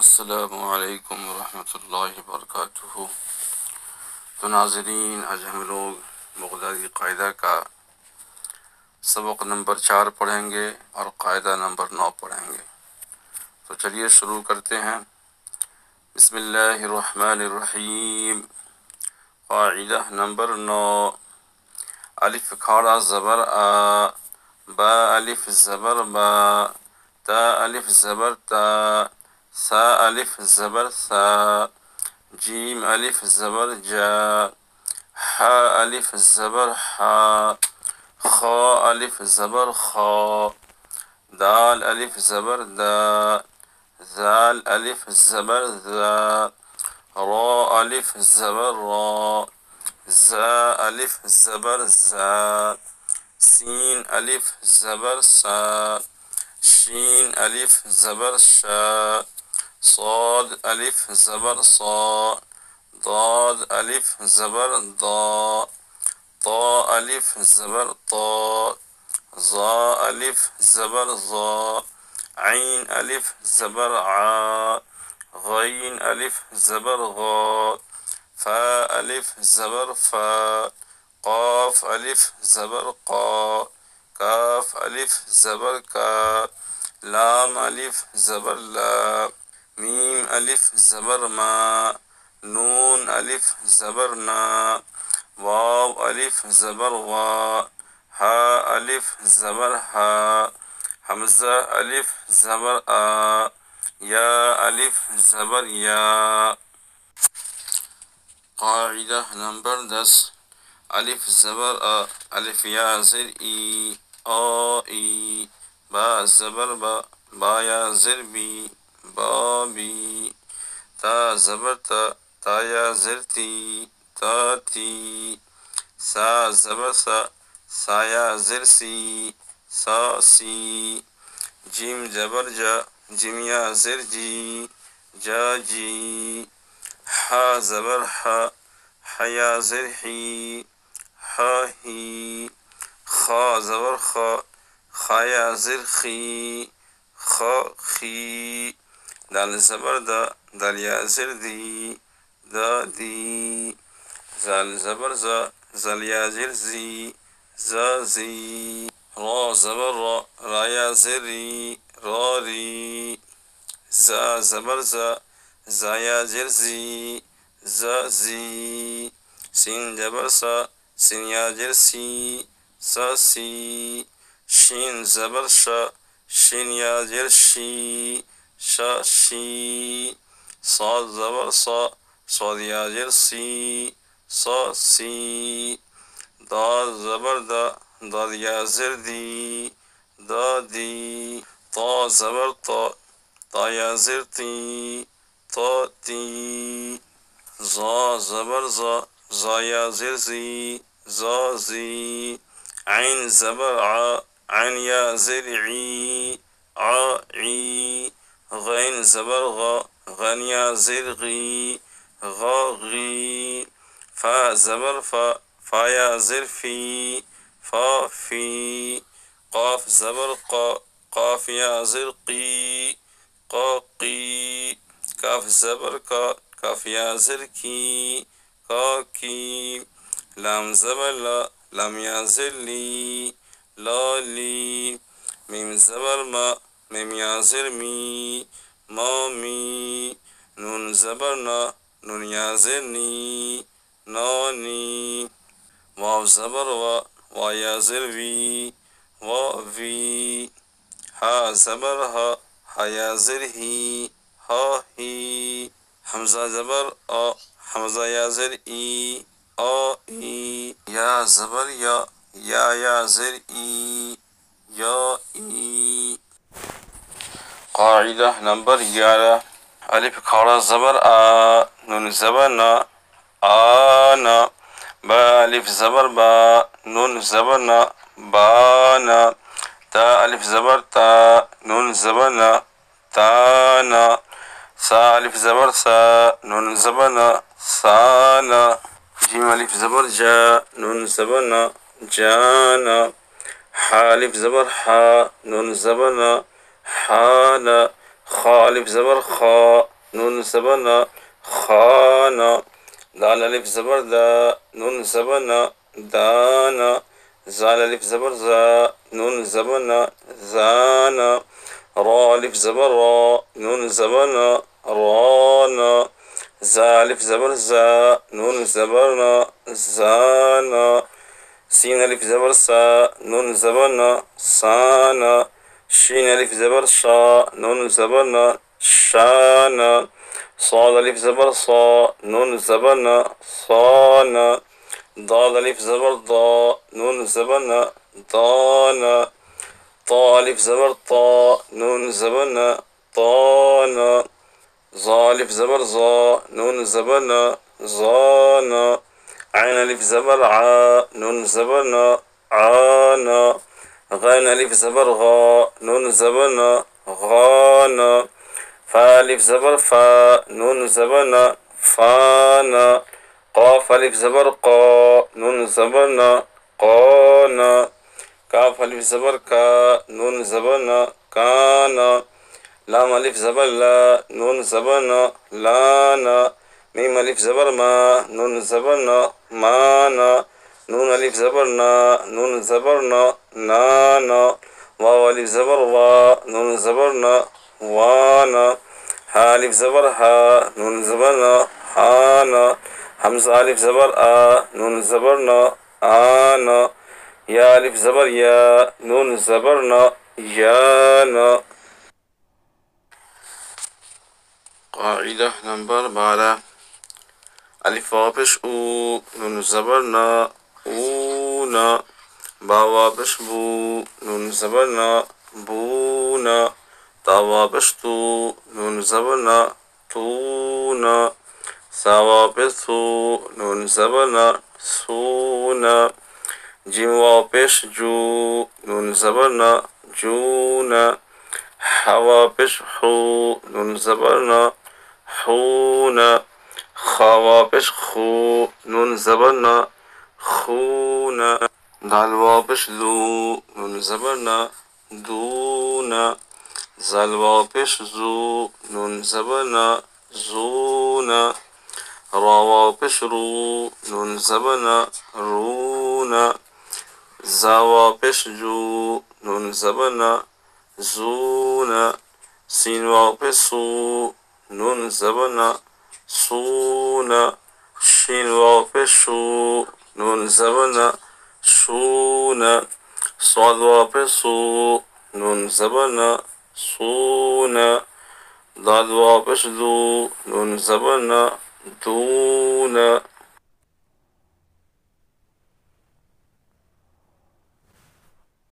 السلام علیکم ورحمۃ اللہ وبرکاتہ۔ تو ناظرین، آج ہم لوگ بغدادی قاعدہ کا سبق نمبر 4 پڑھیں گے اور قاعدہ نمبر 9 پڑھیں گے۔ تو چلیے شروع کرتے ہیں۔ بسم اللہ الرحمن الرحیم۔ قاعدہ نمبر 9، الف کھڑا زبر آ، با الف زبر با، تا الف زبر تا، سا الف زبر سا، جیم الف زبر جا، ح الف زبر حا، خا الف زبر خا، دال الف زبر دا، ذال الف زبر ذا، را الف زبر را، زا الف زبر زا، سین الف زبر سا، شین الف زبر شا، صاد الف زبر صا، ضاد الف زبر ضا، طا الف زبر طا، ظا الف زبر ظا، عین الف زبر عا، غین الف زبر غا، فا الف زبر فا، قاف الف زبر قا، کاف الف زبر کا، لام الف زبر لا، میم الف زبر ما، نون الف زبر نا، واو الف زبر وا، ہا الف زبر ہا، حمزہ الف زبر آ، یا الف زبر یا۔ قاعدہ نمبر 10، الف زبر آ، الف یا زر ای، آ ای، با زبر با، با یا زر بی، بابی، تا زبر تا، تا یا زر تی، تاتی، سا زبر سا، سا یا زر سی، ساسی، جیم زبر جا، جیم یا زر جی، جاجی، حا زبر حا، حا یا زر حی، حاہی، خا زبر خا، خا یا زر خی، خاخی، دال زبر دا، دال یا زر دی، دادی، زال زبر زا، زال یا زر زی، زازی، را زبر را، را یا زر ری، راری، زا زبر زا، زا یا زر زی، زازی، سین زبر سا، سین یا زر سی، ساسی، شین زبر شا، شین یا زر شی، شاشی، صاد زبر صا، صاد یا زر سی، صاسی، دال زبر دا، دال یا زر دی، دادی، طا زبر طا، طا یا زر تی، طاتی، ظا زبر ظا، ظا یا زر زی، زازی، عین زبر ع، عین یا زر عی، عاعی، غین زبر غا، غین یا زر غی، غاغی، فا زبر فا، فا یا زر فی، فافی، قاف زبر قا، قاف یا زر قی، قاقی، کاف زبر کا، کاف یا زر کی، کاکی، لام زبر لا، لام یا زر لی، لالی، میم زبر ما، میم یا زر می، مامی، نون زبر نا، نون یا زر نی، نانی، واو زبر وا، وا یا زر وی، واوی، ہا زبر ہا، ہا یا زر ہی، ہاہی، حمزہ زبر آ، حمزہ یا زر ای، آئی، یا زبر یا، یا زر ای، یائی۔ قاعدہ نمبر 11، الف کھڑا زبر آ، نون زبر نا، آنا، با الف زبر با، نون زبر نا، بانا، تا الف زبر تا، نون زبر نا، تانا، سا الف زبر سا، نون زبر نا، سانا، جیم الف زبر جا، نون زبر نا، جانا، حا الف زبر حا، نون زبر نا، حانا، خا الف زبر خا نون زبر نا خانا دال الف زبر دا نون زبر نا دانا زال الف زبر زا نون زبر نا زانا را الف زبر را نون زبر نا رانا زا الف زبر زا نون زبر نا زانا سين الف زبر سا نون زبر نا سانا شين الف زبر شا نون زبر نا شانا صاد الف زبر صا نون زبر نا صانا ضاد الف زبر ضا نون زبر نا ضانا طا الف زبر طا نون زبر نا طانا ظا الف زبر ظا نون زبر نا ظانا عين الف زبر ع نون زبر نا عانا غين الف زبر غا نون زبر نا غانا فا الف زبر فا نون زبر نا فانا قاف الف زبر قا نون زبر نا قانا كاف الف زبر كا نون زبر نا كانا لام الف زبر لا نون زبر نا لانا ميم الف زبر ما نون زبر نا مانا نون الف زبر نا نون زبر نا نانا واو الف زبر وا نون زبر نا وانا ها الف زبر ها نون زبر نا هانا حمزة الف زبر آ نون زبر نا آنا يا الف زبر يا نون زبر نا يانا قاعدة نمبر 12 الف واو پیش او نون زبر نا اونا با واو پیش بو نون زبر نا بونا تا واو پیش تو نون زبر نا تونا سا واو پیش تو نون زبر نا سونا جیم واو پیش جو نون زبر نا جونا حوا پیش حو نون زبر نا حونا خوا پیش خو نون زبر نا خونا دال واو پیش دو نون زبر نا دونا زال واو پیش زو نون زبر نا زونا را واو پیش رو نون زبر نا رونا زا واو پیش جو نون زبر نا زونا سين واو پیش سو نون زبر نا سونا شين واو پیش شو نون زبر نا شونا صاد واو پیش سو نون زبر نا سونا ضاد واو پیش دو نون زبر نا دونا